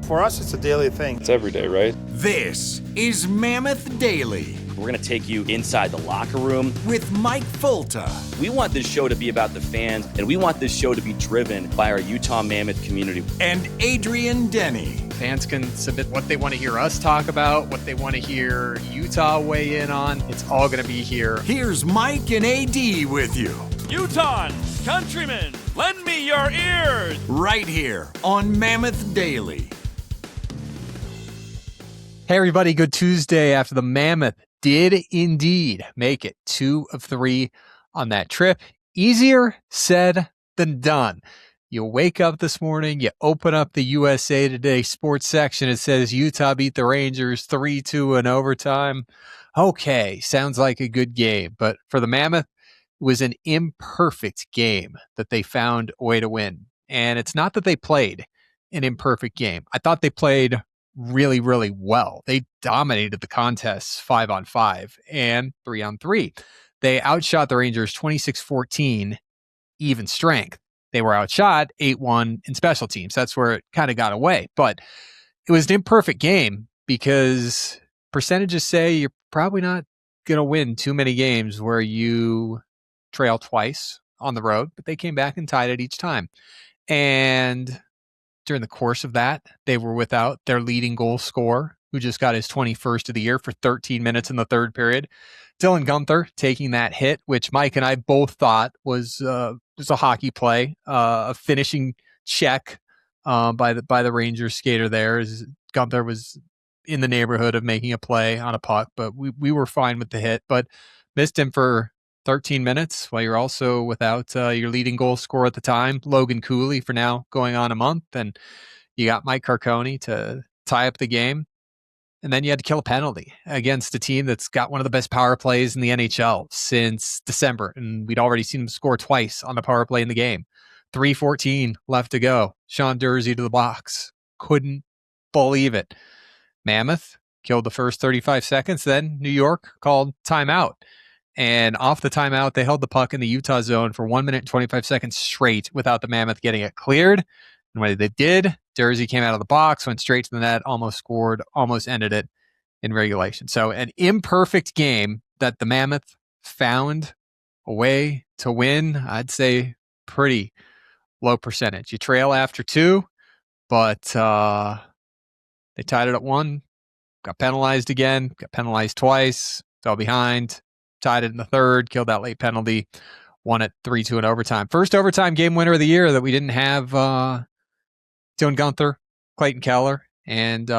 For us, it's a daily thing. It's every day, right? This is Mammoth Daily We're going to take you inside the locker room with Mike Fulta. We want this show to be about the fans, and we want this show to be driven by our Utah Mammoth community. And Adrian Denny. Fans can submit what they want to hear us talk about, what they want to hear Utah weigh in on. It's all going to be here. Here's Mike and AD with you. Utahns, countrymen, lend me your ears. Right here on Mammoth Daily. Hey, everybody. Good Tuesday after the Mammoth did indeed make it 2 of 3 on that trip. Easier said than done. You wake up this morning, you open up the USA Today sports section. It says Utah beat the Rangers 3-2 in overtime. Okay, sounds like a good game. But for the Mammoth, it was an imperfect game that they found a way to win. And it's not that they played an imperfect game. I thought they played really, really well. They dominated the contests 5-on-5 and 3-on-3. They outshot the Rangers 26-14, even strength. They were outshot 8-1 in special teams. That's where it kind of got away. But it was an imperfect game because percentages say you're probably not going to win too many games where you trail twice on the road, but they came back and tied it each time. And during the course of that, they were without their leading goal scorer, who just got his 21st of the year for 13 minutes in the third period. Dylan Guenther taking that hit, which Mike and I both thought was a hockey play, a finishing check by the Rangers skater there. As Guenther was in the neighborhood of making a play on a puck, but we were fine with the hit, but missed him for 13 minutes while you're also without your leading goal scorer at the time, Logan Cooley, for now going on a month. And you got Mike Carcone to tie up the game. And then you had to kill a penalty against a team that's got one of the best power plays in the NHL since December. And we'd already seen them score twice on the power play in the game. 3:14 left to go. Sean Durzi to the box. Couldn't believe it. Mammoth killed the first 35 seconds. Then New York called timeout. And off the timeout, they held the puck in the Utah zone for 1 minute and 25 seconds straight without the Mammoth getting it cleared. And when they did, Durzi came out of the box, went straight to the net, almost scored, almost ended it in regulation. So an imperfect game that the Mammoth found a way to win. I'd say pretty low percentage. You trail after 2, but they tied it at 1, got penalized again, got penalized twice, fell behind, tied it in the third, killed that late penalty, won it 3-2 in overtime. First overtime game winner of the year that we didn't have Dylan Guenther, Clayton Keller, and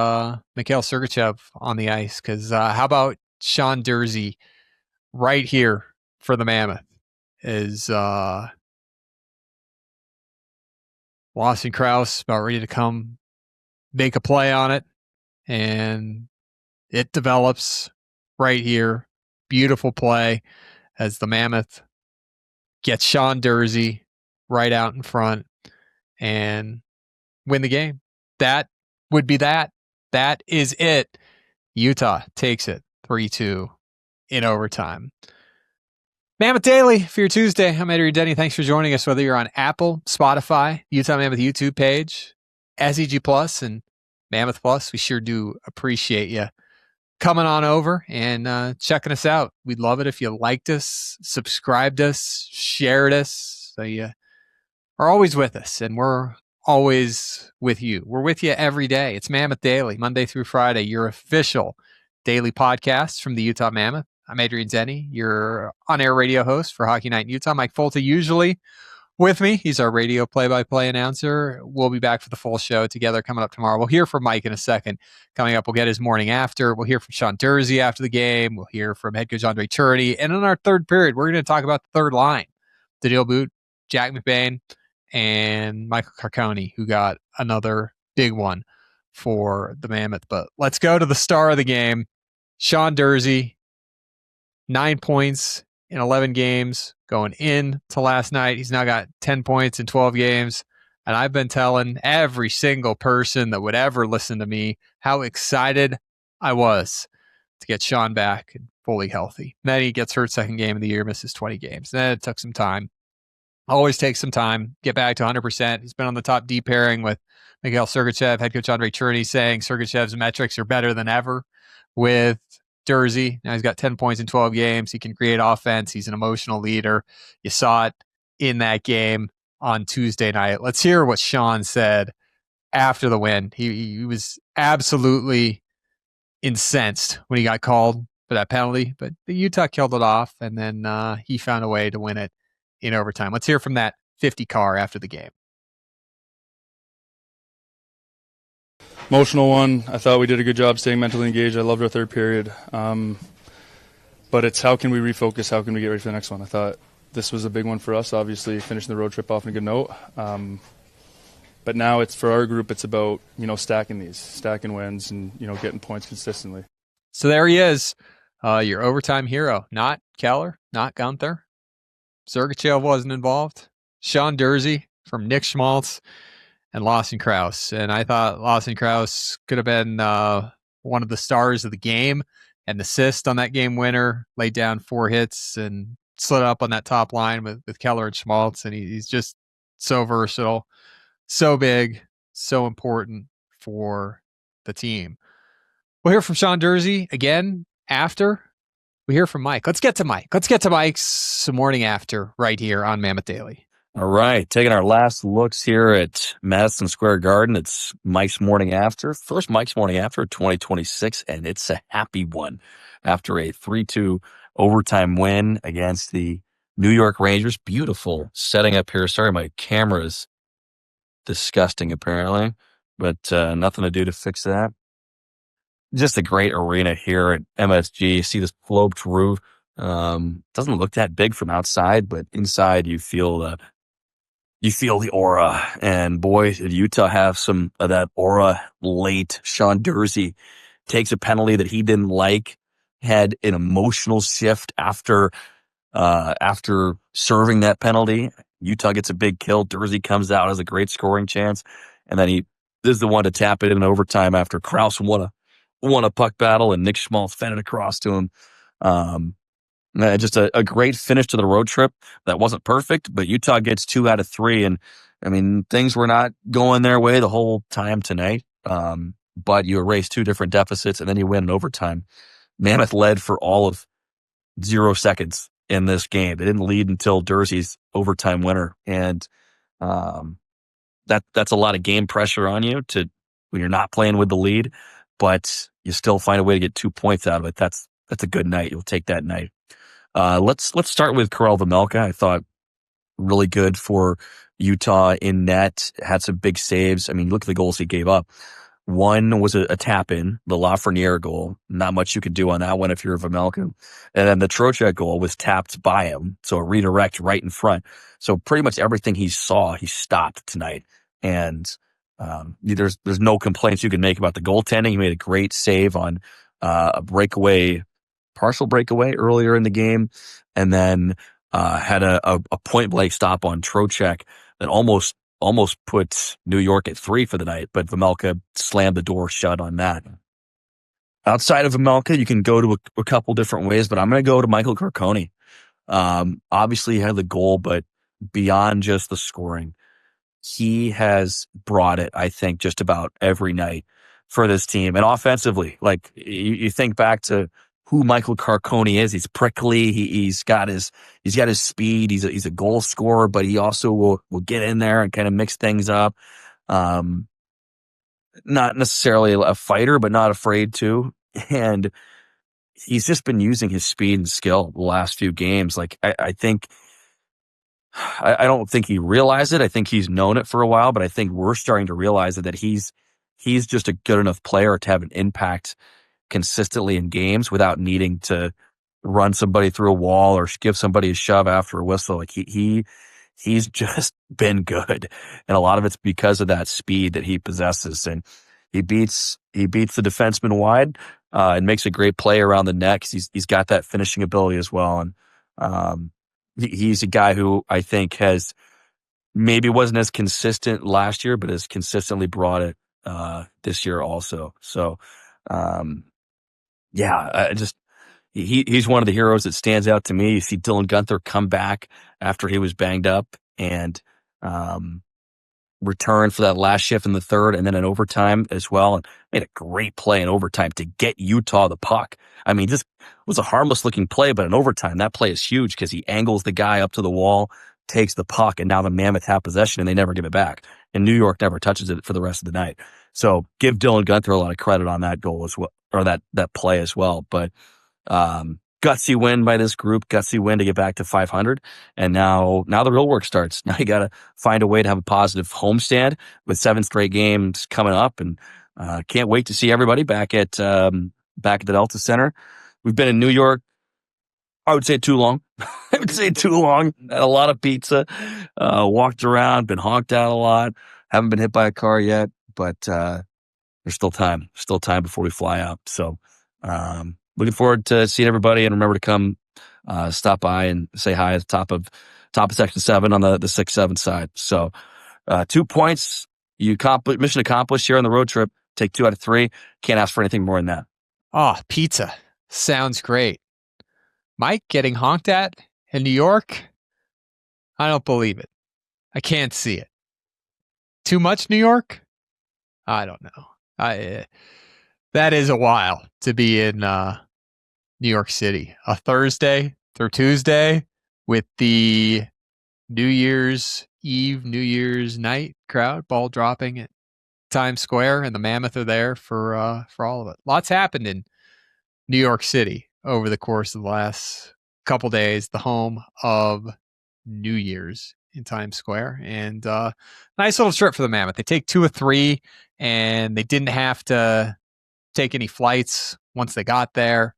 Mikhail Sergachev on the ice. Because how about Sean Durzi right here for the Mammoth? Is Lawson Krause about ready to come make a play on it, and it develops right here. Beautiful play as the Mammoth gets Sean Durzi right out in front and win the game. That would be that. That is it. Utah takes it 3-2 in overtime. Mammoth Daily for your Tuesday. I'm Adrian Denny. Thanks for joining us, whether you're on Apple, Spotify, Utah Mammoth YouTube page, SEG Plus, and Mammoth Plus. We sure do appreciate you coming on over and checking us out. We'd love it if you liked us, subscribed us, shared us. So you are always with us, and we're always with you. We're with you every day. It's Mammoth Daily, Monday through Friday, your official daily podcast from the Utah Mammoth. I'm Adrian Denny, your on-air radio host for Hockey Night in Utah. Mike Fulta usually with me. He's our radio play-by-play announcer. We'll be back for the full show together coming up tomorrow. We'll hear from Mike in a second. Coming up, we'll get his morning after. We'll hear from Sean Durzi after the game. We'll hear from head coach Andre Tourigny. And in our third period, we're going to talk about the third line. Daniil But, Jack McBain, and Michael Carcone, who got another big one for the Mammoth. But let's go to the star of the game, Sean Durzi. 9 points in 11 games going into last night. He's now got 10 points in 12 games. And I've been telling every single person that would ever listen to me how excited I was to get Sean back and fully healthy. Then he gets hurt second game of the year, misses 20 games. Then it took some time. always takes some time, get back to 100%. He's been on the top D pairing with Mikhail Sergachev, head coach Andre Tourigny saying Sergachev's metrics are better than ever with Durzi. Now he's got 10 points in 12 games. He can create offense. He's an emotional leader. You saw it in that game on Tuesday night. Let's hear what Sean said after the win. He was absolutely incensed when he got called for that penalty, but the Utah killed it off, and then he found a way to win it in overtime. Let's hear from that 50 car after the game. Emotional one. I thought we did a good job staying mentally engaged. I loved our third period. But it's how can we refocus? How can we get ready for the next one? I thought this was a big one for us, obviously, finishing the road trip off on a good note. But now it's for our group, it's about, stacking wins and, getting points consistently. So there he is, your overtime hero. Not Keller, not Gunther. Sergachev wasn't involved. Sean Durzi from Nick Schmaltz and Lawson Krause. And I thought Lawson Krause could have been one of the stars of the game. An assist on that game winner, laid down 4 hits and slid up on that top line with Keller and Schmaltz. And he's just so versatile, so big, so important for the team. We'll hear from Sean Durzi again after we hear from Mike. Let's get to Mike. Let's get to Mike's morning after right here on Mammoth Daily. All right, taking our last looks here at Madison Square Garden. It's Mike's morning after. First Mike's morning after 2026, and it's a happy one after a 3-2 overtime win against the New York Rangers. Beautiful setting up here. Sorry, my camera's disgusting apparently, but nothing to do to fix that. Just a great arena here at MSG. You see this sloped roof. Doesn't look that big from outside, but inside you feel the aura. And boy, did Utah have some of that aura late. Sean Durzi takes a penalty that he didn't like, had an emotional shift after serving that penalty. Utah gets a big kill. Durzi comes out, has a great scoring chance. And then this is the one to tap it in overtime after Krause won a puck battle and Nick Schmaltz fed it across to him. Just a great finish to the road trip. That wasn't perfect, but Utah gets 2 out of 3. And I mean, things were not going their way the whole time tonight. But you erase 2 different deficits and then you win in overtime. Mammoth led for all of 0 seconds in this game. They didn't lead until Durzi's overtime winner. And that's a lot of game pressure on you when you're not playing with the lead, but you still find a way to get 2 points out of it. That's a good night. You'll take that night. Let's start with Karel Vejmelka. I thought really good for Utah in net. Had some big saves. I mean, look at the goals he gave up. One was a tap in, the Lafreniere goal. Not much you could do on that one if you're a Vejmelka. And then the Trocheck goal was tapped by him, so a redirect right in front. So pretty much everything he saw, he stopped tonight. And there's no complaints you can make about the goaltending. He made a great save on a partial breakaway earlier in the game, and then had a point blank stop on Trocheck that almost put New York at 3 for the night, but Vejmelka slammed the door shut on that. Outside of Vejmelka, you can go to a couple different ways, but I'm going to go to Michael Carcone. Obviously, he had the goal, but beyond just the scoring, he has brought it, I think, just about every night for this team. And offensively, like you think back to who Michael Carcone is. He's prickly. He's got his speed. He's a goal scorer, but he also will get in there and kind of mix things up. Not necessarily a fighter, but not afraid to. And he's just been using his speed and skill the last few games. Like I think, I don't think he realized it. I think he's known it for a while, but I think we're starting to realize that he's just a good enough player to have an impact consistently in games without needing to run somebody through a wall or give somebody a shove after a whistle. Like he's just been good. And a lot of it's because of that speed that he possesses. And he beats the defenseman wide, and makes a great play around the net 'cause he's got that finishing ability as well. And, he's a guy who I think maybe wasn't as consistent last year, but has consistently brought it, this year also. So, he's one of the heroes that stands out to me. You see Dylan Guenther come back after he was banged up and return for that last shift in the third, and then in overtime as well. And made a great play in overtime to get Utah the puck. I mean, this was a harmless looking play, but in overtime, that play is huge because he angles the guy up to the wall, takes the puck, and now the Mammoth have possession and they never give it back. And New York never touches it for the rest of the night. So give Dylan Gunther a lot of credit on that goal as well, or that play as well. But gutsy win by this group, gutsy win to get back to 500. And now the real work starts. Now you got to find a way to have a positive homestand with 7 straight games coming up. And can't wait to see everybody back at the Delta Center. We've been in New York, I would say too long. Had a lot of pizza, walked around, been honked out a lot. Haven't been hit by a car yet, but there's still time before we fly out. So looking forward to seeing everybody, and remember to come stop by and say hi at the top of section 7 on the 6-7 side. So 2 points, mission accomplished here on the road trip. Take 2 out of 3. Can't ask for anything more than that. Oh, pizza. Sounds great. Mike getting honked at in New York? I don't believe it. I can't see it. Too much New York? I don't know. That is a while to be in New York City. A Thursday through Tuesday with the New Year's Eve, New Year's night crowd, ball dropping at Times Square, and the Mammoth are there for all of it. Lots happened in New York City over the course of the last couple days, the home of New Year's in Times Square. And nice little trip for the Mammoth. They take 2 of 3, and they didn't have to take any flights once they got there.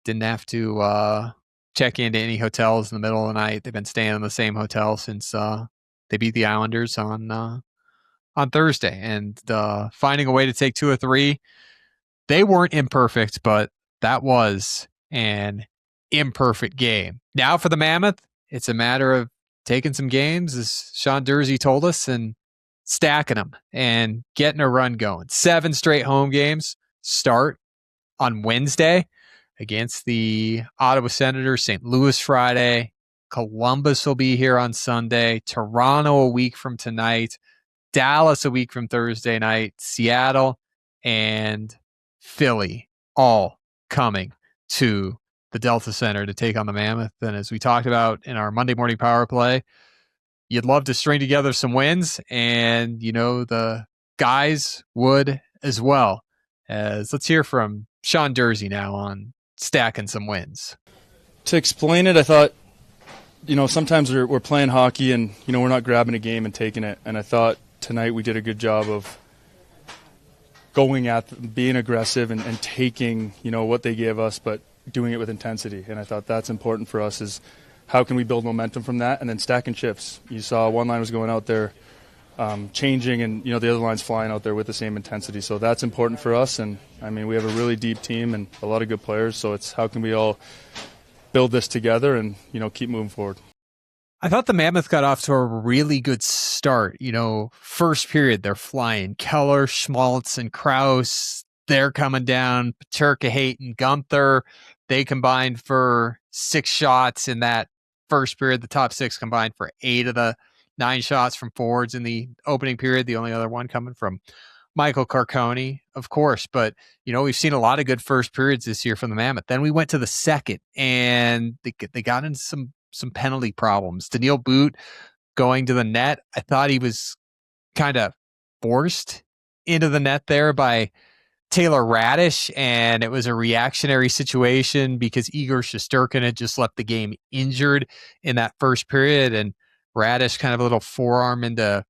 Didn't have to check into any hotels in the middle of the night. They've been staying in the same hotel since they beat the Islanders on Thursday. And finding a way to take 2 of 3. They weren't imperfect, but that was an imperfect game. Now for the Mammoth, it's a matter of taking some games, as Sean Durzi told us, and stacking them and getting a run going. 7 straight home games start on Wednesday against the Ottawa Senators, St. Louis Friday. Columbus will be here on Sunday. Toronto a week from tonight. Dallas a week from Thursday night. Seattle and Philly all coming to the Delta Center to take on the Mammoth. And as we talked about in our Monday morning power play, you'd love to string together some wins, and the guys would as well. As let's hear from Sean Durzi now on stacking some wins. To explain it, I thought, sometimes we're playing hockey and, we're not grabbing a game and taking it. And I thought tonight we did a good job of going at being aggressive and taking, what they gave us, but doing it with intensity. And I thought that's important for us, is how can we build momentum from that, and then stacking shifts. You saw one line was going out there changing, and the other line's flying out there with the same intensity. So that's important for us. And I mean, we have a really deep team and a lot of good players. So it's how can we all build this together and keep moving forward. I thought the Mammoth got off to a really good start. First period, they're flying. Keller, Schmaltz, and Krause, they're coming down. Paterka, Hayton, Gunther, they combined for 6 shots in that first period. The top 6 combined for 8 of the 9 shots from forwards in the opening period. The only other one coming from Michael Carcone, of course. But, we've seen a lot of good first periods this year from the Mammoth. Then we went to the second, and they got into some penalty problems. Daniil But going to the net, I thought he was kind of forced into the net there by Taylor Radish, and it was a reactionary situation because Igor Shesterkin had just left the game injured in that first period, and Radish kind of a little forearm into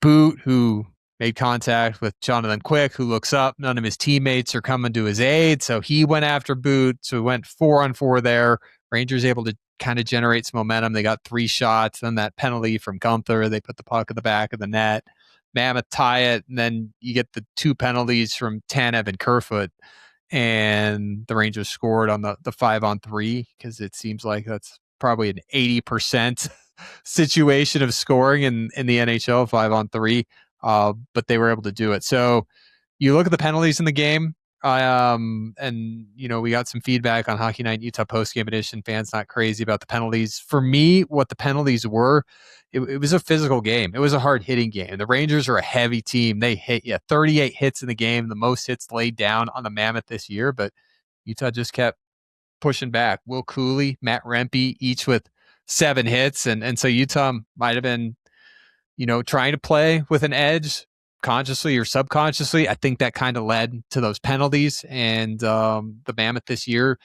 But, who made contact with Jonathan Quick, who looks up. None of his teammates are coming to his aid, so he went after But. So we went 4-on-4 there. Rangers able to kind of generate some momentum. They got 3 shots. Then that penalty from Gunther, they put the puck at the back of the net. Mammoth tie it, and then you get the 2 penalties from Tanev and Kerfoot, and the Rangers scored on the 5-on-3, because it seems like that's probably an 80% situation of scoring in the NHL, 5-on-3, but they were able to do it. So you look at the penalties in the game, And, we got some feedback on Hockey Night Utah postgame edition. Fans not crazy about the penalties. For me, what the penalties were, it was a physical game. It was a hard-hitting game. The Rangers are a heavy team. They hit 38 hits in the game, the most hits laid down on the Mammoth this year, but Utah just kept pushing back. Will Cooley, Matt Rempe, each with 7 hits. And so Utah might have been, trying to play with an edge consciously or subconsciously. I think that kind of led to those penalties. And the Mammoth this year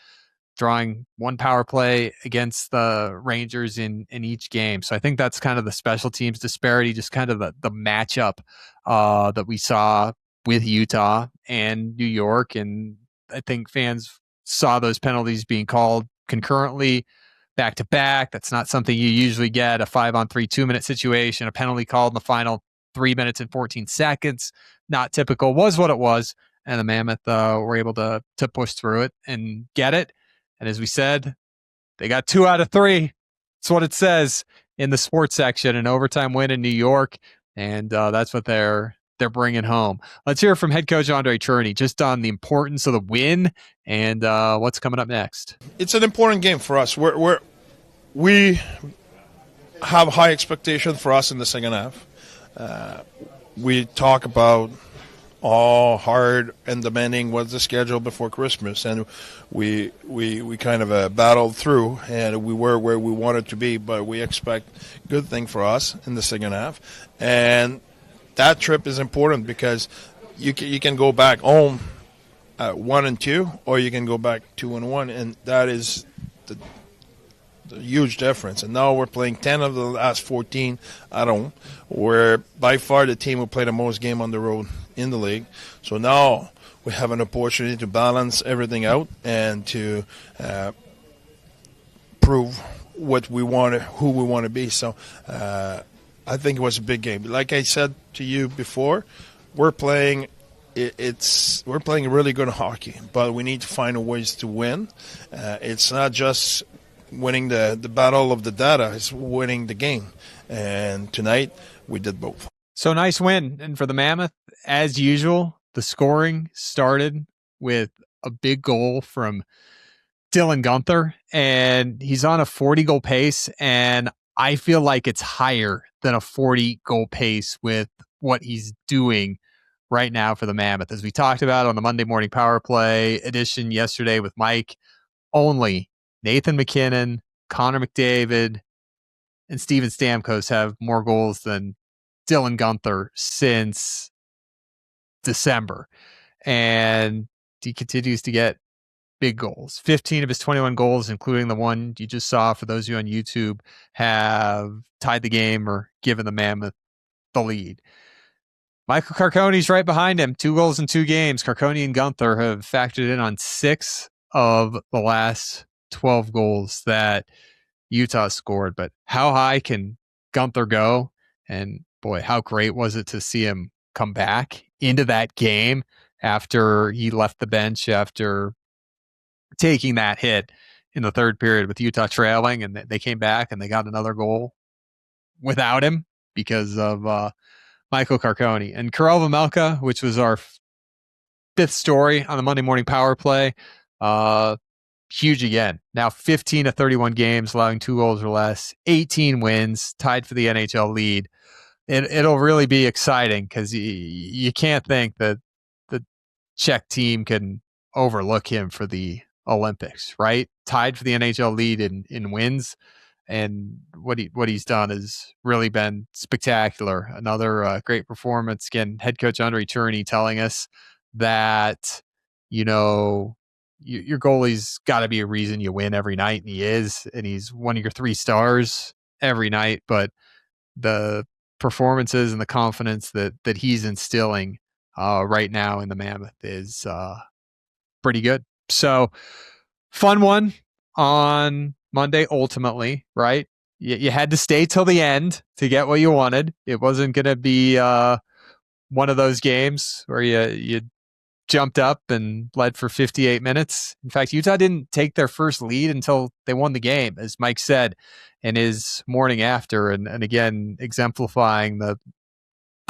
drawing 1 power play against the Rangers in each game. So I think that's kind of the special teams disparity, just kind of the matchup that we saw with Utah and New York. And I think fans saw those penalties being called concurrently, back to back. That's not something you usually get. A 5-on-3 2-minute situation, a penalty called in the final 3 minutes and 14 seconds. Not typical, was what it was. And the Mammoth were able to push through it and get it. And as we said, they got 2 out of 3. That's what it says in the sports section. An overtime win in New York. And that's what they're bringing home. Let's hear from head coach Andre Tourigny just on the importance of the win and what's coming up next. It's an important game for us. We have high expectations for us in the second half. We talk about how hard and demanding was the schedule before Christmas, and we kind of battled through, and we were where we wanted to be, but we expect good thing for us in the second half. And that trip is important because you can go back home at 1-2, or you can go back 2-1, and that is the huge difference. And now we're playing 10 of the last 14 at home. We're by far the team who played the most game on the road in the league. So now we have an opportunity to balance everything out and to prove what we want, who we want to be. So I think it was a big game. Like I said to you before, we're playing really good hockey, but we need to find ways to win. It's not just winning the battle of the data, it's winning the game. And tonight we did both. So nice win. And for the Mammoth, as usual, the scoring started with a big goal from Dylan Guenther, and he's on a 40-goal pace, and I feel like it's higher than a 40-goal pace with what he's doing right now for the Mammoth. As we talked about on the Monday Morning Power Play edition yesterday with Mike, only Nathan McKinnon, Connor McDavid, and Steven Stamkos have more goals than Dylan Guenther since December. And he continues to get big goals. 15 of his 21 goals, including the one you just saw for those of you on YouTube, have tied the game or given the Mammoth the lead. Michael Carcone's right behind him. 2 goals in 2 games. Carcone and Guenther have factored in on 6 of the last 12 goals that Utah scored. But how high can Guenther go? And boy, how great was it to see him come back into that game after he left the bench after taking that hit in the third period with Utah trailing, and they came back and they got another goal without him because of Michael Carcone. And Karel Vejmelka, which was our 5th story on the Monday Morning Power Play, huge again. Now 15 of 31 games, allowing 2 goals or less, 18 wins, tied for the NHL lead. It'll really be exciting because you can't think that the Czech team can overlook him for the Olympics, right? Tied for the NHL lead in wins. And what he's done has really been spectacular. Another great performance. Again, head coach Andre Tourigny telling us that, your goalie's got to be a reason you win every night, and he is. And he's one of your 3 stars every night. But the performances and the confidence that he's instilling right now in the Mammoth is pretty good. So fun one on Monday, ultimately, right? You had to stay till the end to get what you wanted. It wasn't going to be one of those games where you jumped up and led for 58 minutes. In fact, Utah didn't take their first lead until they won the game, as Mike said in his morning after, and again, exemplifying the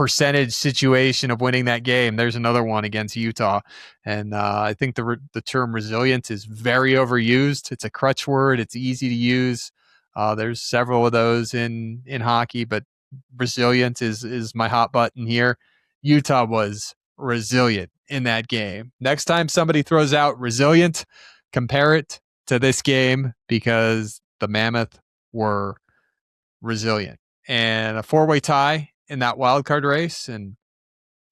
percentage situation of winning that game, there's another one against Utah. And I think the term resilience is very overused. It's a crutch word. It's easy to use. There's several of those in hockey, but resilience is my hot button here. Utah was resilient in that game. Next time somebody throws out resilient, compare it to this game, because the Mammoth were resilient. And a 4-way tie in that wild card race. And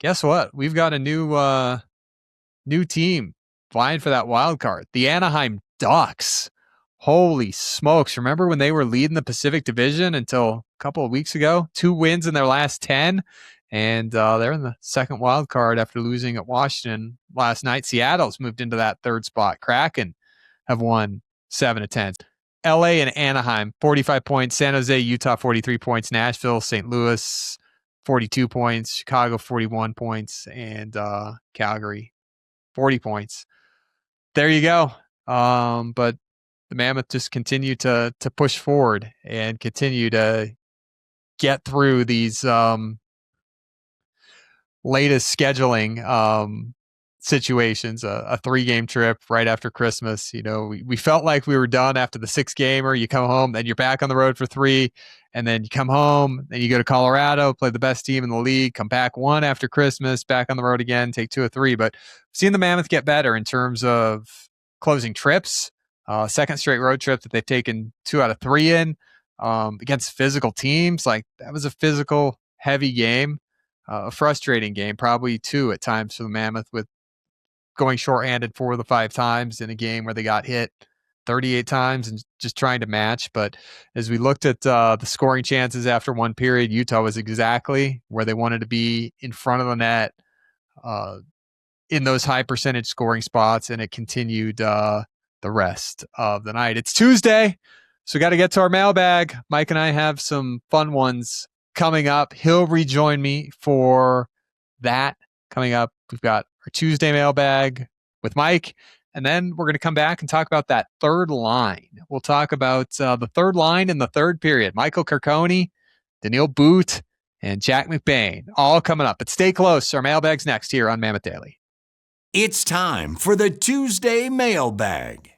guess what? We've got a new team vying for that wild card. The Anaheim Ducks. Holy smokes. Remember when they were leading the Pacific Division until a couple of weeks ago? 2 wins in their last 10. And they're in the second wild card after losing at Washington last night. Seattle's moved into that third spot. Kraken have won 7 of 10. LA and Anaheim, 45 points. San Jose, Utah, 43 points. Nashville, St. Louis, 42 points. Chicago, 41 points. And Calgary, 40 points. There you go. But the Mammoth just continue to push forward and continue to get through these latest scheduling situations. A 3-game trip right after Christmas. You know, we felt like we were done after the 6th gamer. You come home, then you're back on the road for 3, and then you come home, then you go to Colorado, play the best team in the league, come back 1 after Christmas, back on the road again, take 2 of 3. But I've seen the Mammoth get better in terms of closing trips. Second straight road trip that they've taken 2 out of 3 in against physical teams. Like, that was a physical, heavy game, a frustrating game, probably 2 at times for the Mammoth, with going shorthanded 4 of the 5 times in a game where they got hit 38 times and just trying to match. But as we looked at the scoring chances after one period, Utah was exactly where they wanted to be, in front of the net, in those high percentage scoring spots, and it continued the rest of the night. It's Tuesday, so got to get to our mailbag. Mike and I have some fun ones coming up. He'll rejoin me for that coming up. We've got our Tuesday mailbag with Mike, and then we're going to come back and talk about that third line. We'll talk about the third line in the third period. Michael Carcone, Daniil But, and Jack McBain, all coming up. But stay close. Our mailbag's next here on Mammoth Daily. It's time for the Tuesday Mailbag.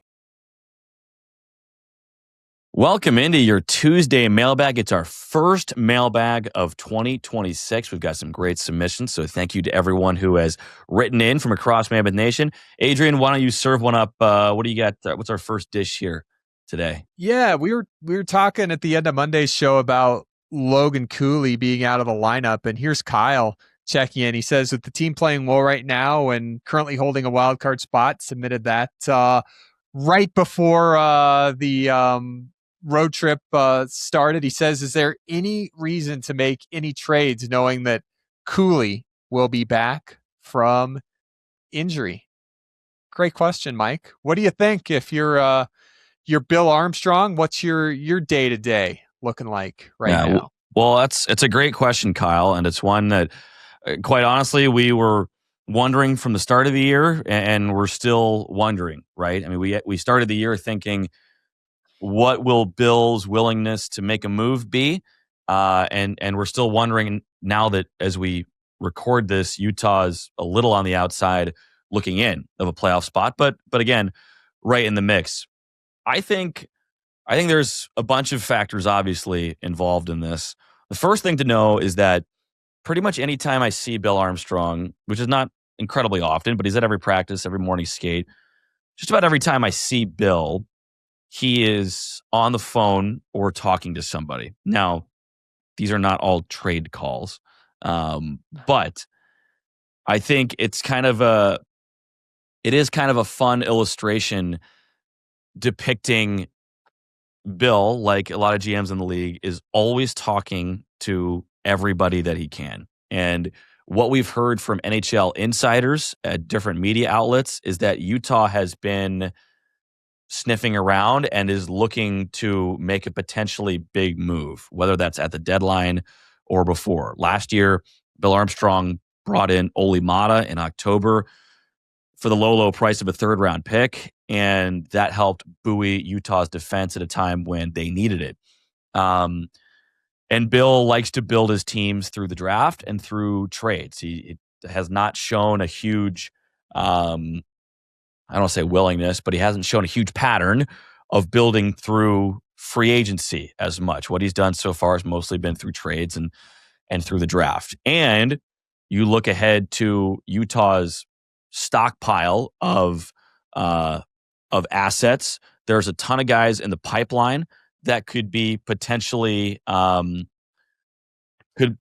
Welcome into your Tuesday mailbag. It's our first mailbag of 2026. We've got some great submissions, so thank you to everyone who has written in from across Mammoth Nation. Adrian, why don't you serve one up? What do you got? What's our first dish here today? Yeah, we were talking at the end of Monday's show about Logan Cooley being out of the lineup, and here's Kyle checking in. He says, with the team playing well right now and currently holding a wild card spot, submitted that right before the road trip started. He says, is there any reason to make any trades knowing that Cooley will be back from injury? Great question, Mike. What do you think if you're Bill Armstrong? What's your day-to-day looking like now? Well, it's a great question, Kyle, and it's one that, quite honestly, we were wondering from the start of the year, and we're still wondering, right? I mean, we started the year thinking, what will Bill's willingness to make a move be? And we're still wondering now that as we record this, Utah is a little on the outside looking in of a playoff spot, but again, right in the mix. I think there's a bunch of factors obviously involved in this. The first thing to know is that pretty much any time I see Bill Armstrong, which is not incredibly often, but he's at every practice, every morning skate, just about every time I see Bill, he is on the phone or talking to somebody. Now, these are not all trade calls, but I think it is kind of a fun illustration depicting Bill, like a lot of GMs in the league, is always talking to everybody that he can. And what we've heard from NHL insiders at different media outlets is that Utah has been sniffing around and is looking to make a potentially big move, whether that's at the deadline or before. Last year, Bill Armstrong brought in Oli Mata in October for the low price of a third-round pick, and that helped buoy Utah's defense at a time when they needed it. And And Bill likes to build his teams through the draft and through trades. He has not shown a huge, I don't want to say willingness, but he hasn't shown a huge pattern of building through free agency as much. What he's done so far has mostly been through trades and through the draft. And you look ahead to Utah's stockpile of assets. There's a ton of guys in the pipeline that could be potentially could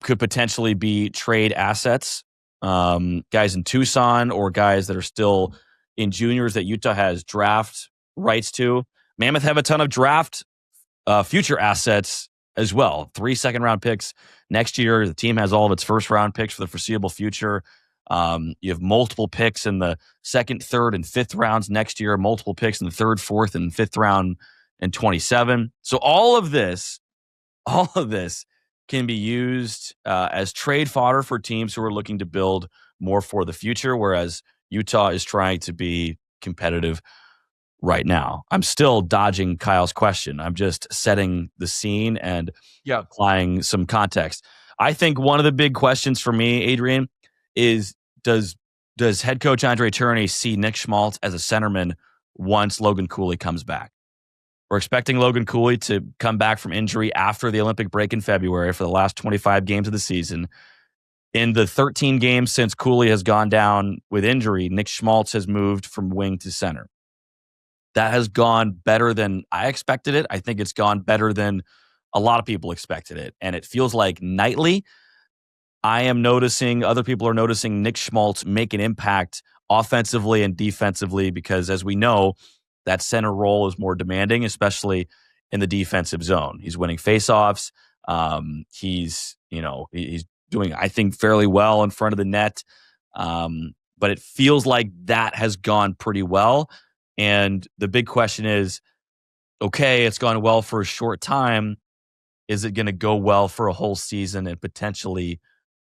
potentially be trade assets. Guys in Tucson or guys that are still in juniors that Utah has draft rights to. Mammoth have a ton of draft future assets as well. 3 second-round picks next year. The team has all of its first-round picks for the foreseeable future. You have multiple picks in the second, third, and fifth rounds next year. Multiple picks in the third, fourth, and fifth round in 27. So all of this can be used as trade fodder for teams who are looking to build more for the future, whereas Utah is trying to be competitive right now. I'm still dodging Kyle's question. I'm just setting the scene and applying some context. I think one of the big questions for me, Adrian, is does head coach Andre Tourigny see Nick Schmaltz as a centerman once Logan Cooley comes back? We're expecting Logan Cooley to come back from injury after the Olympic break in February for the last 25 games of the season. In the 13 games since Cooley has gone down with injury, Nick Schmaltz has moved from wing to center. That has gone better than I expected it. I think it's gone better than a lot of people expected it. And it feels like nightly, I am noticing, other people are noticing Nick Schmaltz make an impact offensively and defensively because, as we know, that center role is more demanding, especially in the defensive zone. He's winning faceoffs. He's doing, I think, fairly well in front of the net. But it feels like that has gone pretty well. And the big question is, okay, it's gone well for a short time. Is it going to go well for a whole season and potentially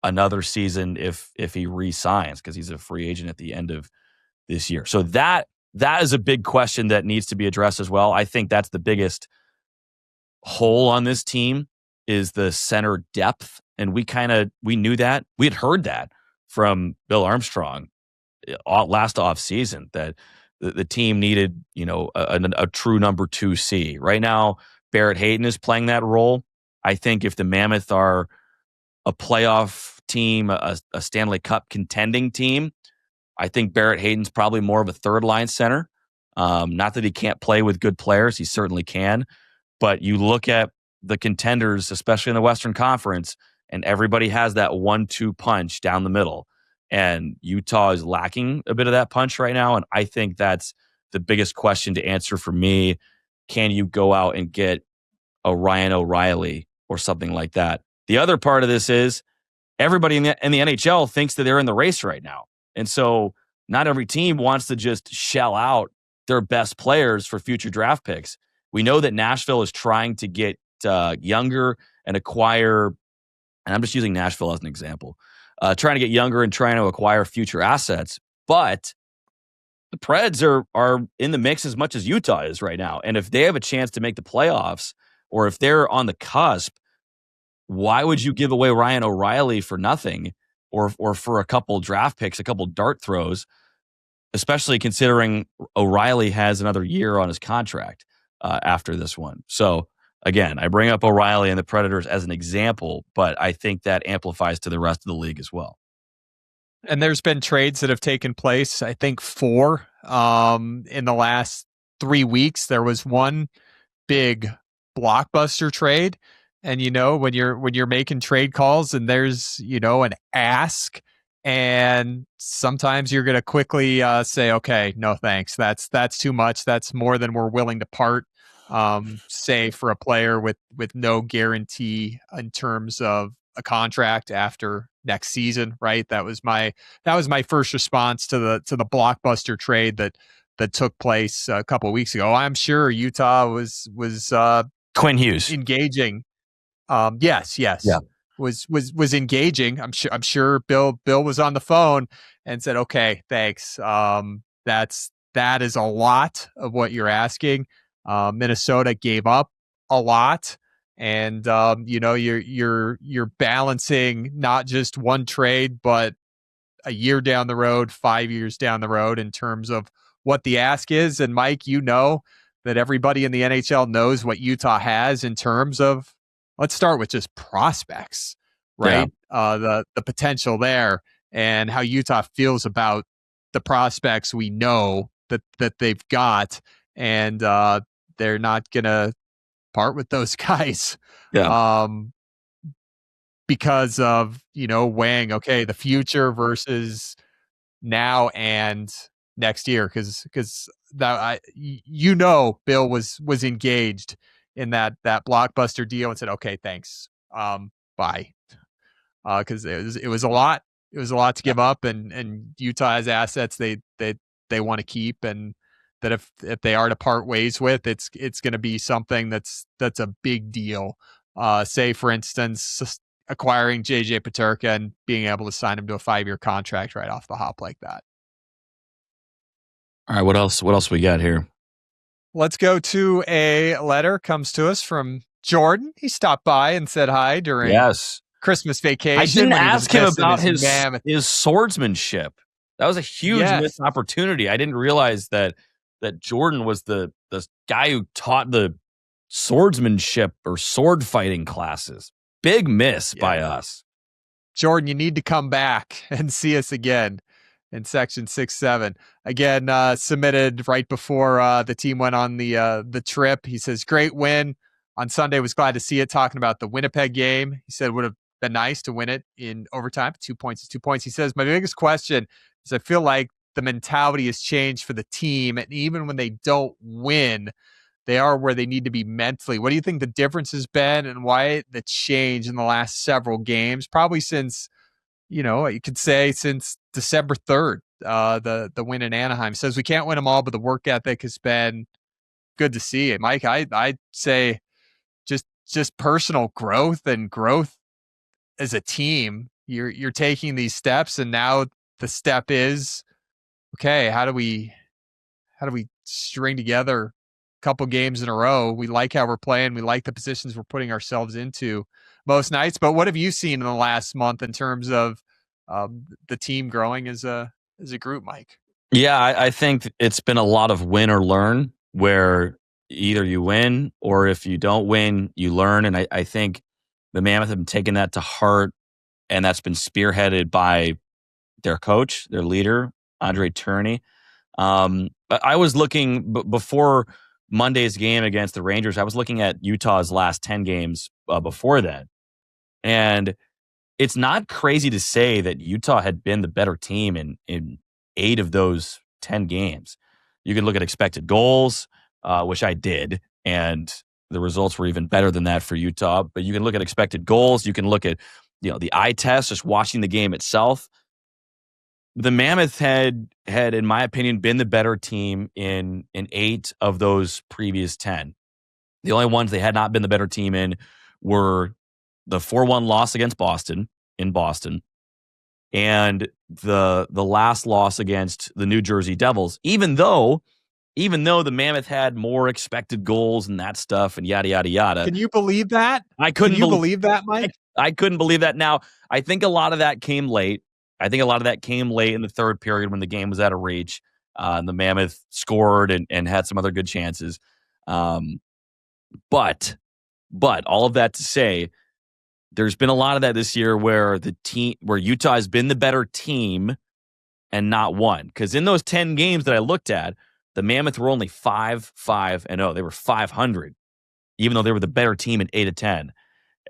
another season if he re-signs, because he's a free agent at the end of this year? So that is a big question that needs to be addressed as well. I think that's the biggest hole on this team is the center depth. And we knew that. We had heard that from Bill Armstrong last offseason that the team needed, a true number 2C. Right now, Barrett Hayton is playing that role. I think if the Mammoth are a playoff team, a Stanley Cup contending team, I think Barrett Hayton's probably more of a third-line center. Not that he can't play with good players. He certainly can. But you look at the contenders, especially in the Western Conference, and everybody has that 1-2 punch down the middle. And Utah is lacking a bit of that punch right now. And I think that's the biggest question to answer for me. Can you go out and get a Ryan O'Reilly or something like that? The other part of this is everybody in the NHL thinks that they're in the race right now. And so not every team wants to just shell out their best players for future draft picks. We know that Nashville is trying to get younger and acquire, and I'm just using Nashville as an example, trying to get younger and trying to acquire future assets. But the Preds are in the mix as much as Utah is right now. And if they have a chance to make the playoffs, or if they're on the cusp, why would you give away Ryan O'Reilly for nothing or for a couple draft picks, a couple dart throws, especially considering O'Reilly has another year on his contract after this one? So again, I bring up O'Reilly and the Predators as an example, but I think that amplifies to the rest of the league as well. And there's been trades that have taken place, I think 4 in the last 3 weeks. There was one big blockbuster trade. And, when you're making trade calls and there's, an ask, and sometimes you're going to quickly say, okay, no, thanks. That's too much. That's more than we're willing to part. Say for a player with no guarantee in terms of a contract after next season, right? That was my first response to the blockbuster trade that took place a couple of weeks ago. I'm sure Utah was Quinn Hughes engaging. Yes. Yeah. Was engaging. I'm sure Bill was on the phone and said, okay, thanks. That is a lot of what you're asking. Minnesota gave up a lot. And you're balancing not just one trade, but a year down the road, 5 years down the road in terms of what the ask is. And Mike, you know that everybody in the NHL knows what Utah has in terms of, let's start with just prospects, right? The potential there and how Utah feels about the prospects we know that they've got. And they're not going to part with those guys. Yeah. Because of, weighing, okay, the future versus now and next year. Cause that, Bill was engaged in that blockbuster deal and said, okay, thanks. Bye. Cause it was a lot. It was a lot to give up, and Utah has assets they want to keep, and that if they are to part ways with, it's going to be something that's a big deal. Say, for instance, acquiring JJ Peterka and being able to sign him to a 5-year contract right off the hop like that. All right, what else we got here? Let's go to a letter comes to us from Jordan. He stopped by and said hi during Christmas vacation. I didn't ask him about his swordsmanship. That was a huge missed opportunity. I didn't realize that Jordan was the guy who taught the swordsmanship or sword fighting classes. Big miss by us. Jordan, you need to come back and see us again in section 6-7. Again, submitted right before the team went on the trip. He says, great win on Sunday. Was glad to see it. Talking about the Winnipeg game. He said would have been nice to win it in overtime. 2 points is 2 points. He says, my biggest question is I feel like the mentality has changed for the team. And even when they don't win, they are where they need to be mentally. What do you think the difference has been, and why the change in the last several games? Probably since, you could say since December 3rd, the win in Anaheim. Says we can't win them all, but the work ethic has been good to see. Mike, I'd say just personal growth and growth as a team. You're taking these steps, and now the step is, okay, how do we string together couple games in a row? We like how we're playing. We like the positions we're putting ourselves into most nights. But what have you seen in the last month in terms of the team growing as a group, Mike? Yeah, I think it's been a lot of win or learn, where either you win or if you don't win, you learn. And I think the Mammoth have been taking that to heart, and that's been spearheaded by their coach, their leader, Andre Tourigny. I was looking before Monday's game against the Rangers. I was looking at Utah's last 10 games before that. And it's not crazy to say that Utah had been the better team in 8 of those 10 games. You can look at expected goals, which I did, and the results were even better than that for Utah. But you can look at expected goals. You can look at the eye test, just watching the game itself. The Mammoth had, in my opinion, been the better team in 8 of those previous 10. The only ones they had not been the better team in were the 4-1 loss against Boston in Boston and the last loss against the New Jersey Devils. Even though the Mammoth had more expected goals and that stuff and yada yada yada. Can you believe that? I couldn't believe that, Mike. I couldn't believe that. Now, I think a lot of that came late. I think a lot of that came late in the third period when the game was out of reach. The Mammoth scored and had some other good chances. But all of that to say, there's been a lot of that this year where Utah has been the better team and not won. Because in those 10 games that I looked at, the Mammoth were only 5-5-0. They were 500, even though they were the better team in 8 of 10.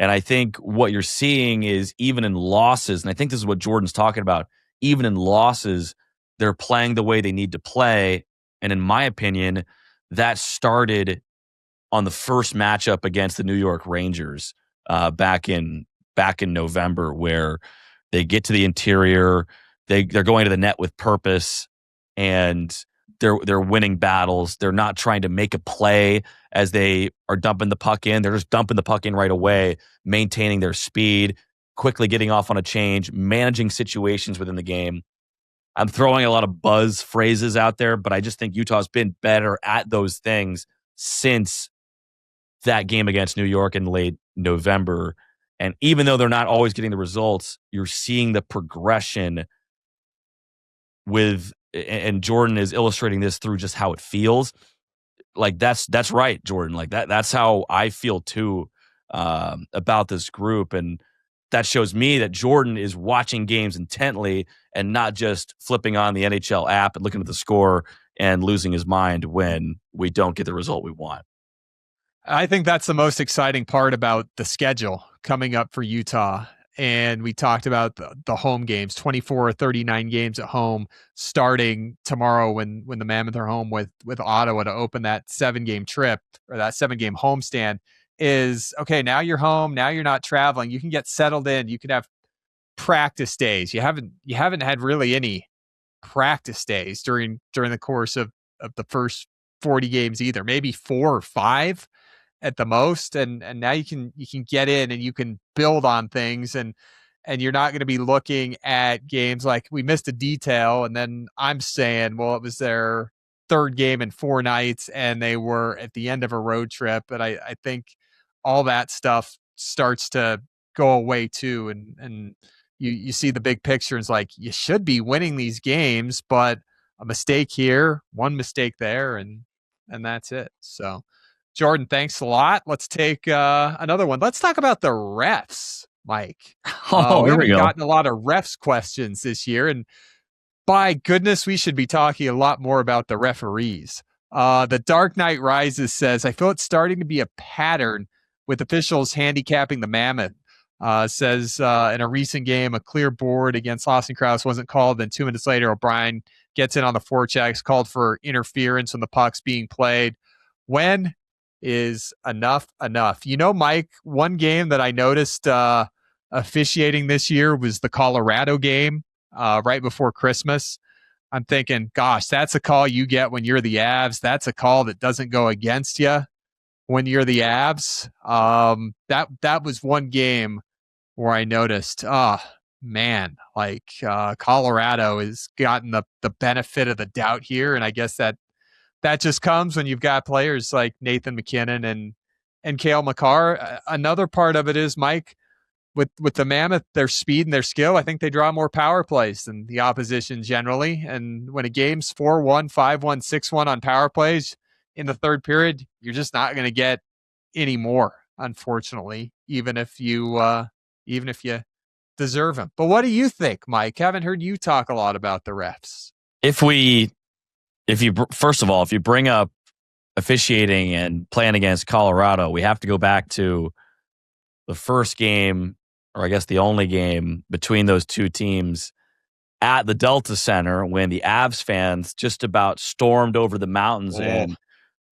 And I think what you're seeing is even in losses, and I think this is what Jordan's talking about, even in losses, they're playing the way they need to play. And in my opinion, that started on the first matchup against the New York Rangers back in November, where they get to the interior, they're going to the net with purpose, and they're winning battles. They're not trying to make a play as they are dumping the puck in. They're just dumping the puck in right away, maintaining their speed, quickly getting off on a change, managing situations within the game. I'm throwing a lot of buzz phrases out there, but I just think Utah's been better at those things since that game against New York in late November. And even though they're not always getting the results, you're seeing the progression and Jordan is illustrating this through just how it feels. Like that's right, Jordan. Like that's how I feel too about this group. And that shows me that Jordan is watching games intently and not just flipping on the NHL app and looking at the score and losing his mind when we don't get the result we want. I think that's the most exciting part about the schedule coming up for Utah. And we talked about the home games, 24 or 39 games at home starting tomorrow when the Mammoth are home with Ottawa to open that 7-game trip or that 7-game homestand. Is okay, now you're home, now you're not traveling, you can get settled in, you can have practice days. You haven't had really any practice days during the course of the first 40 games either, maybe 4 or 5 at the most, and now you can get in and you can build on things, and you're not going to be looking at games like we missed a detail and then I'm saying, well, it was their 3rd game in 4 nights and they were at the end of a road trip. And I think all that stuff starts to go away too, and you see the big picture. It's like you should be winning these games, but a mistake here, one mistake there, and that's it. So Jordan, thanks a lot. Let's take another one. Let's talk about the refs, Mike. We haven't gotten a lot of refs questions this year, and by goodness, we should be talking a lot more about the referees. The Dark Knight Rises says, I feel it's starting to be a pattern with officials handicapping the Mammoth. Says in a recent game, a clear board against Lawson Krause wasn't called. Then 2 minutes later, O'Brien gets in on the forechecks, called for interference when the puck's being played. When is enough enough? You know, Mike, one game that I noticed officiating this year was the Colorado game right before Christmas. I'm thinking, gosh, that's a call you get when you're the Avs. That's a call that doesn't go against you when you're the Avs. That was one game where I noticed, man, like Colorado has gotten the benefit of the doubt here. And I guess that just comes when you've got players like Nathan McKinnon and Cale Makar. Another part of it is, Mike, with the Mammoth, their speed and their skill, I think they draw more power plays than the opposition generally. And when a game's 4-1, 5-1, 6-1 on power plays in the 3rd period, you're just not going to get any more, unfortunately, even if you deserve them. But what do you think, Mike? Haven't heard you talk a lot about the refs. If you bring up officiating and playing against Colorado, we have to go back to the first game, or I guess the only game between those two teams at the Delta Center when the Avs fans just about stormed over the mountains and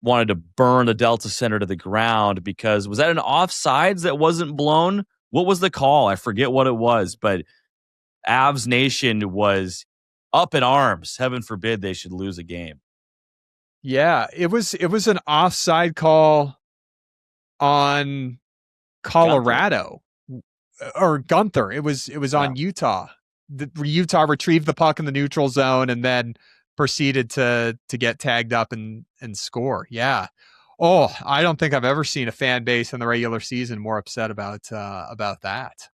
wanted to burn the Delta Center to the ground because was that an offsides that wasn't blown? What was the call? I forget what it was, but Avs Nation was up in arms. Heaven forbid they should lose a game. Yeah, it was an offside call on Colorado or Gunther. It was on Utah. Utah retrieved the puck in the neutral zone and then proceeded to get tagged up and score. Yeah. Oh, I don't think I've ever seen a fan base in the regular season more upset about that.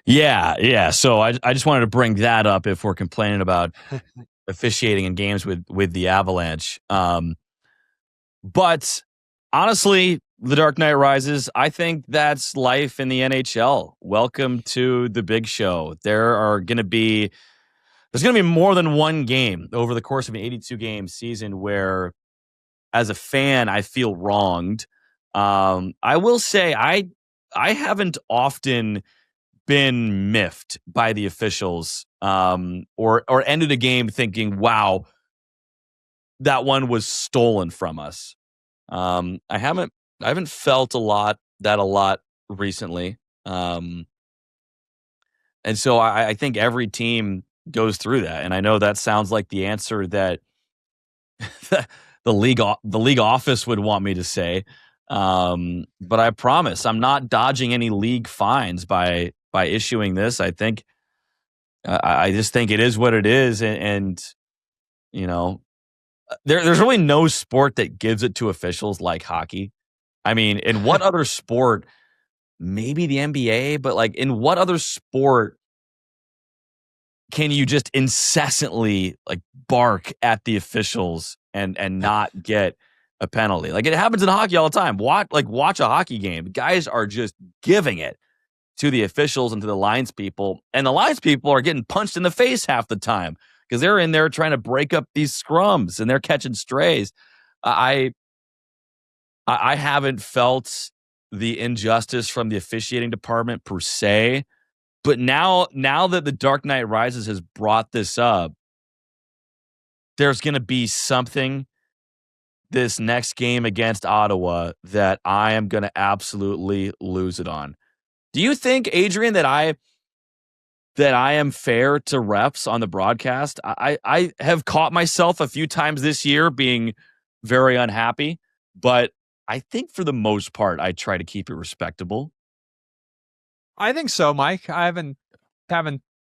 Yeah. So I just wanted to bring that up if we're complaining about officiating in games with the Avalanche. But honestly, the Dark Knight Rises, I think that's life in the NHL. Welcome to the big show. There's going to be more than one game over the course of an 82-game season where, as a fan, I feel wronged. I will say I haven't often been miffed by the officials or ended a game thinking, wow, that one was stolen from us. I haven't felt a lot recently. And so I think every team goes through that. And I know that sounds like the answer that the league office would want me to say. But I promise I'm not dodging any league fines by issuing this. I think I just think it is what it is. And you know, there's really no sport that gives it to officials like hockey. I mean, in what other sport, maybe the NBA, but like in what other sport can you just incessantly like bark at the officials and not get a penalty? Like it happens in hockey all the time. Watch a hockey game. Guys are just giving it to the officials and to the lines people, and the lines people are getting punched in the face half the time because they're in there trying to break up these scrums and they're catching strays. I haven't felt the injustice from the officiating department per se, but now that the Dark Knight Rises has brought this up, there's going to be something this next game against Ottawa that I am going to absolutely lose it on. Do you think, Adrian, that I am fair to refs on the broadcast? I have caught myself a few times this year being very unhappy, but I think for the most part, I try to keep it respectable. I think so, Mike. I haven't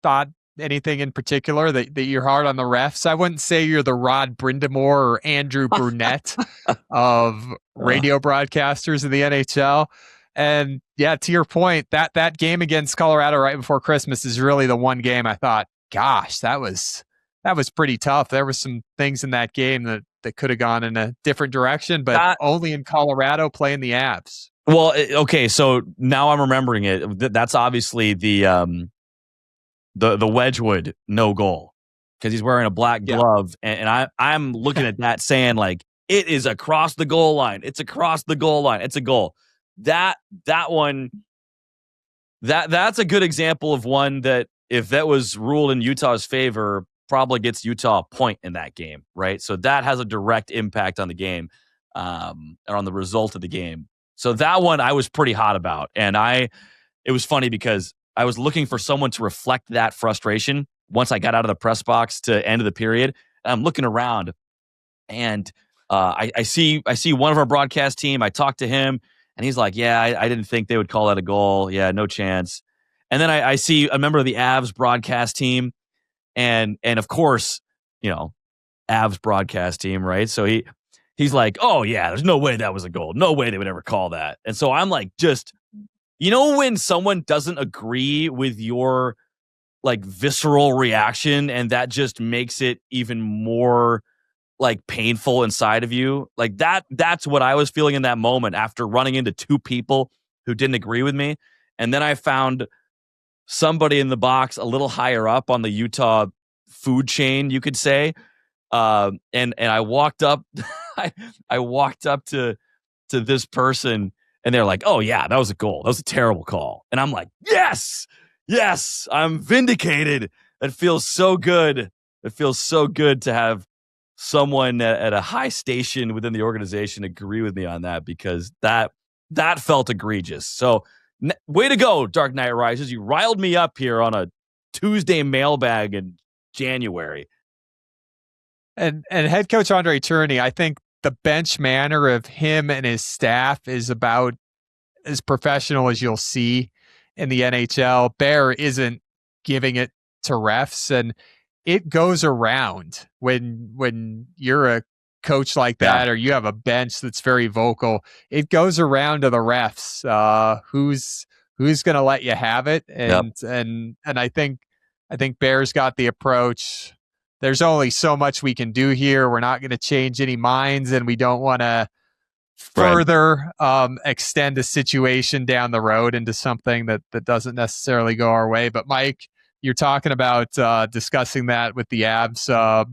thought anything in particular that you're hard on the refs. I wouldn't say you're the Rod Brindamore or Andrew Brunette of radio broadcasters in the NHL. And yeah, to your point, that game against Colorado right before Christmas is really the one game I thought, gosh, that was pretty tough. There were some things in that game that could have gone in a different direction, but only in Colorado playing the Avs. Well, okay, so now I'm remembering it. That's obviously the Wedgwood no goal because he's wearing a black glove, and I'm looking at that saying like it is across the goal line. It's across the goal line. It's a goal. That one, that's a good example of one that if that was ruled in Utah's favor, probably gets Utah a point in that game, right? So that has a direct impact on the game, or on the result of the game. So that one I was pretty hot about, and it was funny because I was looking for someone to reflect that frustration once I got out of the press box to end of the period. And I'm looking around, and I see one of our broadcast team. I talked to him, and he's like, "Yeah, I didn't think they would call that a goal. Yeah, no chance." And then I see a member of the Avs broadcast team, and of course, Avs broadcast team, right? So he's like, "Oh yeah, there's no way that was a goal. No way they would ever call that." And so I'm like, just when someone doesn't agree with your like visceral reaction, and that just makes it even more like painful inside of you, like that's what I was feeling in that moment after running into two people who didn't agree with me. And then I found somebody in the box a little higher up on the Utah food chain, you could say. And I walked up, I walked up to this person, and they're like, "Oh yeah, that was a goal. That was a terrible call." And I'm like, yes, I'm vindicated. It feels so good. It feels so good to have someone at a high station within the organization agree with me on that, because that felt egregious. So way to go, Dark Knight Rises. You riled me up here on a Tuesday mailbag in January. And head coach Andre Tourigny, I think the bench manner of him and his staff is about as professional as you'll see in the NHL. Bear isn't giving it to refs, and it goes around when you're a coach like that, or you have a bench that's very vocal. It goes around to the refs. Who's going to let you have it? And I think Bear's got the approach. There's only so much we can do here. We're not going to change any minds, and we don't want to further extend a situation down the road into something that doesn't necessarily go our way. But Mike, you're talking about discussing that with the Avs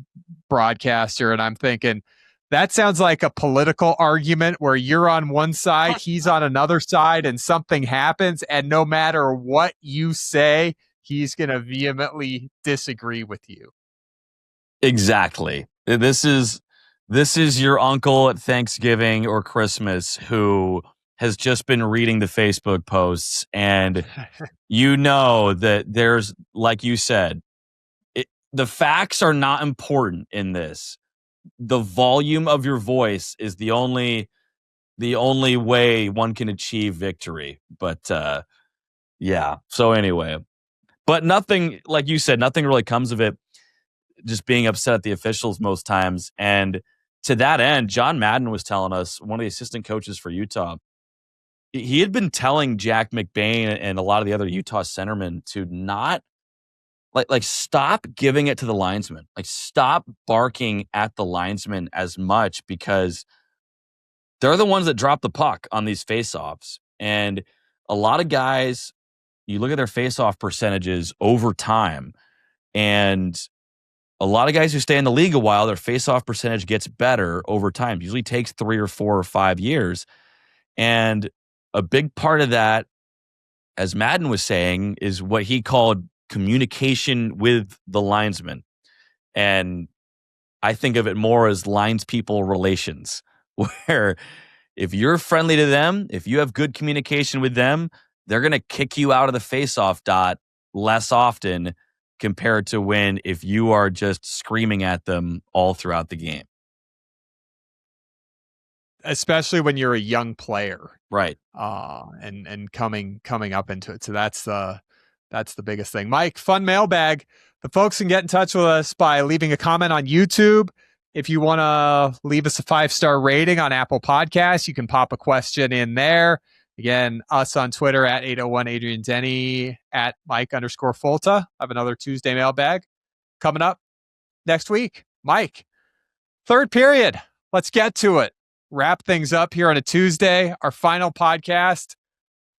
broadcaster, and I'm thinking that sounds like a political argument where you're on one side, he's on another side, and something happens, and no matter what you say, he's going to vehemently disagree with you. Exactly. This is your uncle at Thanksgiving or Christmas who has just been reading the Facebook posts, and that there's, like you said, the facts are not important in this. The volume of your voice is the only way one can achieve victory. But yeah. So anyway, but nothing, like you said, nothing really comes of it. Just being upset at the officials most times. And to that end, John Madden was telling us, one of the assistant coaches for Utah, he had been telling Jack McBain and a lot of the other Utah centermen to not like stop giving it to the linesman. Like stop barking at the linesman as much because they're the ones that drop the puck on these faceoffs. And a lot of guys, you look at their faceoff percentages over time, and a lot of guys who stay in the league a while, their faceoff percentage gets better over time. It usually takes 3 or 4 or 5 years. And a big part of that, as Madden was saying, is what he called communication with the linesman. And I think of it more as linespeople relations, where if you're friendly to them, if you have good communication with them, they're going to kick you out of the faceoff dot less often compared to when if you are just screaming at them all throughout the game. Especially when you're a young player, right? And coming up into it. So that's the biggest thing. Mike, fun mailbag. The folks can get in touch with us by leaving a comment on YouTube. If you want to leave us a 5-star rating on Apple Podcasts, you can pop a question in there. Again, us on Twitter at 801 Adrian Denny, at Mike_Folta. I have another Tuesday mailbag coming up next week. Mike, third period. Let's get to it. Wrap things up here on a Tuesday, our final podcast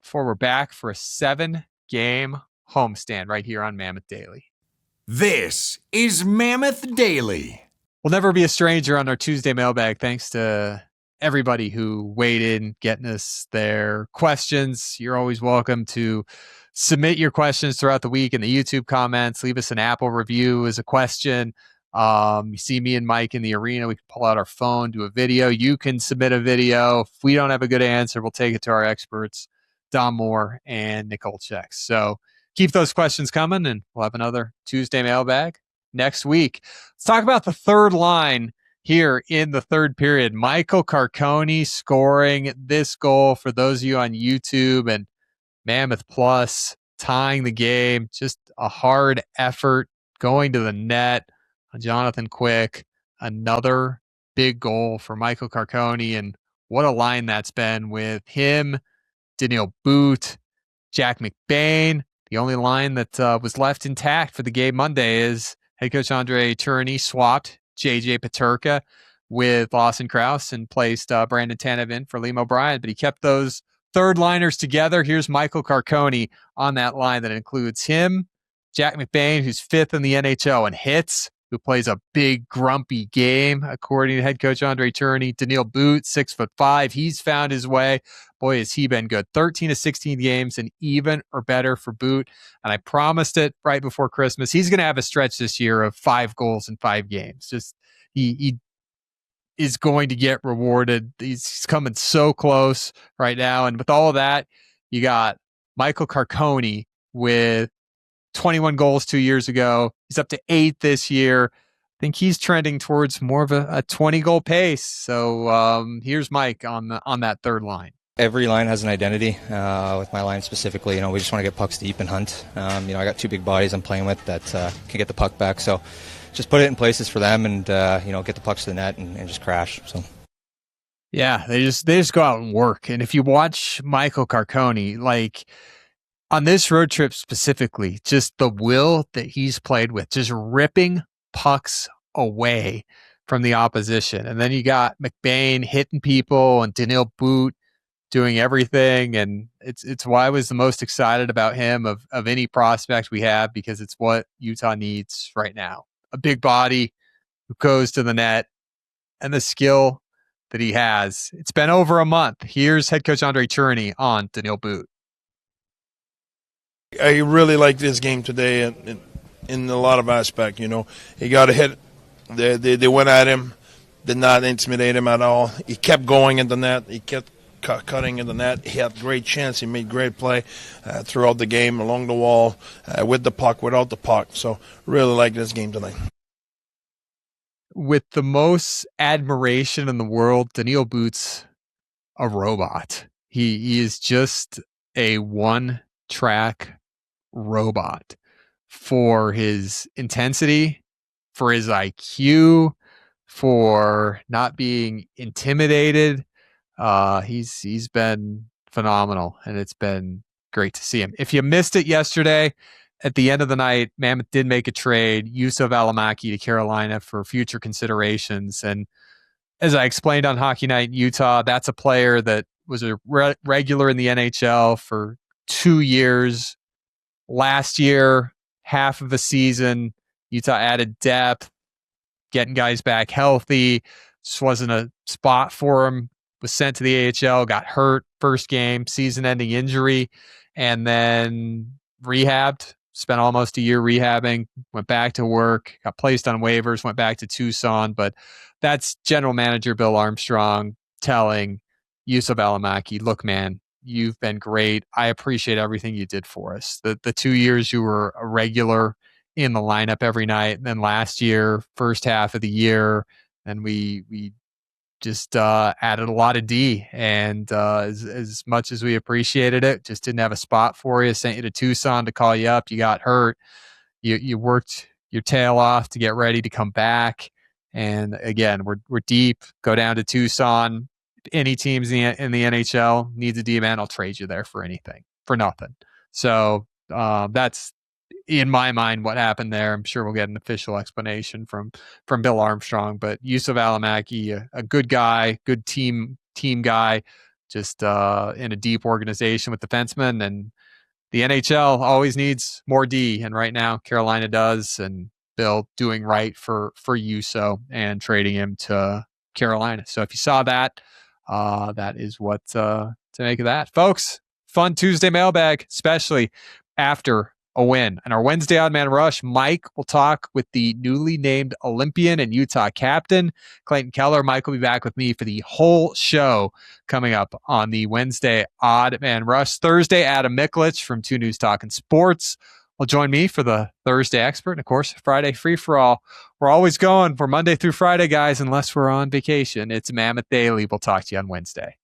before we're back for a 7-game homestand right here on Mammoth Daily. This is Mammoth Daily. We'll never be a stranger on our Tuesday mailbag. Thanks to everybody who weighed in, getting us their questions. You're always welcome to submit your questions throughout the week in the YouTube comments. Leave us an Apple review as a question. You see me and Mike in the arena. We can pull out our phone, do a video. You can submit a video. If we don't have a good answer, we'll take it to our experts, Don Moore and Nicole Checks. So keep those questions coming, and we'll have another Tuesday mailbag next week. Let's talk about the third line here in the third period. Michael Carcone scoring this goal for those of you on YouTube and Mammoth Plus, tying the game. Just a hard effort going to the net. Jonathan Quick, another big goal for Michael Carcone, and what a line that's been with him, Daniil But, Jack McBain. The only line that was left intact for the game Monday is head coach Andre Tourigny swapped JJ Peterka with Lawson Krause and placed Brandon Tanev in for Liam O'Brien, but he kept those third liners together. Here's Michael Carcone on that line that includes him, Jack McBain, who's 5th in the NHL in hits, who plays a big, grumpy game, according to head coach Andre Tourigny. Daniil But, 6'5". He's found his way. Boy, has he been good. 13 of 16 games and even or better for But. And I promised it right before Christmas. He's going to have a stretch this year of 5 goals in 5 games. Just he is going to get rewarded. He's coming so close right now. And with all of that, you got Michael Carcone with 21 goals 2 years ago. He's up to 8 this year. I think he's trending towards more of a 20-goal pace. So here's Mike on that third line. Every line has an identity. With my line specifically, we just want to get pucks deep and hunt. I got 2 big bodies I'm playing with that can get the puck back. So just put it in places for them and, get the pucks to the net and just crash. So. Yeah, they just go out and work. And if you watch Michael Carcone, like, on this road trip specifically, just the will that he's played with, just ripping pucks away from the opposition. And then you got McBain hitting people and Daniil But doing everything. And it's why I was the most excited about him of any prospect we have, because it's what Utah needs right now. A big body who goes to the net and the skill that he has. It's been over a month. Here's head coach Andre Tourigny on Daniil But. I really liked this game today in a lot of aspects. He got a hit. They went at him, did not intimidate him at all. He kept going in the net. He kept cutting in the net. He had great chance. He made great play throughout the game, along the wall, with the puck, without the puck. So really like this game tonight. With the most admiration in the world, Daniil But, a robot. He is just a one-track robot for his intensity, for his IQ, for not being intimidated. He's been phenomenal, and it's been great to see him. If you missed it yesterday, at the end of the night, Mammoth did make a trade, Yusuf Alamaki to Carolina for future considerations. And as I explained on Hockey Night in Utah, that's a player that was a regular in the NHL for 2 years. Last year, half of a season, Utah added depth, getting guys back healthy. Just wasn't a spot for him. Was sent to the AHL, got hurt first game, season-ending injury, and then rehabbed. Spent almost a year rehabbing, went back to work, got placed on waivers, went back to Tucson. But that's general manager Bill Armstrong telling Yusuf Alamaki, look, man, you've been great. I appreciate everything you did for us. The 2 years you were a regular in the lineup every night. And then last year, first half of the year, and we just added a lot of D. And as much as we appreciated it, just didn't have a spot for you. Sent you to Tucson to call you up. You got hurt. You worked your tail off to get ready to come back. And again, we're deep. Go down to Tucson. Any teams in the NHL needs a D-man, I'll trade you there for anything, for nothing. So that's, in my mind, what happened there. I'm sure we'll get an official explanation from Bill Armstrong, but Yusuf Alamaki, a good guy, good team guy, just in a deep organization with defensemen. And the NHL always needs more D, and right now Carolina does, and Bill doing right for Yusuf and trading him to Carolina. So if you saw that, that is what to make of that. Folks, fun Tuesday mailbag, especially after a win. And our Wednesday Odd Man Rush, Mike will talk with the newly named Olympian and Utah captain, Clayton Keller. Mike will be back with me for the whole show coming up on the Wednesday Odd Man Rush. Thursday, Adam Miklich from 2 News Talking Sports will join me for the Thursday Expert. And, of course, Friday Free For All. We're always going for Monday through Friday, guys, unless we're on vacation. It's Mammoth Daily. We'll talk to you on Wednesday.